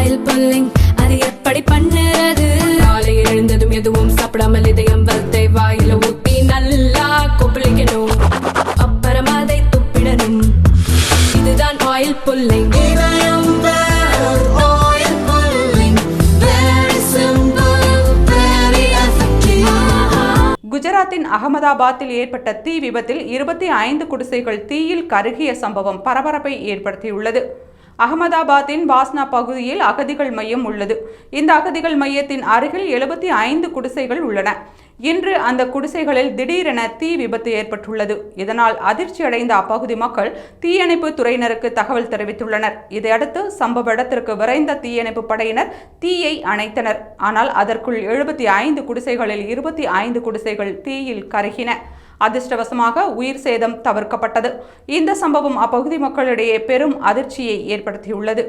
Oil pulling அது எப்படி பண்ணுறது? காலையில் எழுந்ததும் எதுவும் சாப்பிடாமல் இதயம் வளர்த்தை வாயில ஊத்தி நல்லா கொப்பளிக்கணும், அப்புறம் அதை துப்பிடணும். இதுதான் ஆயில் புல்லிங். குஜராத்தின் அகமதாபாத்தில் ஏற்பட்ட தீ விபத்தில் 25 குடிசைகள் தீயில் கருகிய சம்பவம் பரபரப்பை ஏற்படுத்தியுள்ளது. அகமதாபாத்தின் வாஸ்னா பகுதியில் அகதிகள் மையம் உள்ளது. இந்த அகதிகள் மையத்தின் அருகில் 75 குடிசைகள் உள்ளன. இன்று அந்த குடிசைகளில் திடீரென தீ விபத்து ஏற்பட்டுள்ளது. இதனால் அதிர்ச்சியடைந்த அப்பகுதி மக்கள் தீயணைப்பு துறையினருக்கு தகவல் தெரிவித்துள்ளனர். இதையடுத்து சம்பவ இடத்திற்கு விரைந்த தீயணைப்பு படையினர் தீயை அணைத்தனர். ஆனால் அதற்குள் 75 குடிசைகளில் 25 குடிசைகள் தீயில் கருகின. அதிர்ஷ்டவசமாக உயிர் சேதம் தவிர்க்கப்பட்டது. இந்த சம்பவம் அப்பகுதி மக்களிடையே பெரும் அதிர்ச்சியை ஏற்படுத்தியுள்ளது.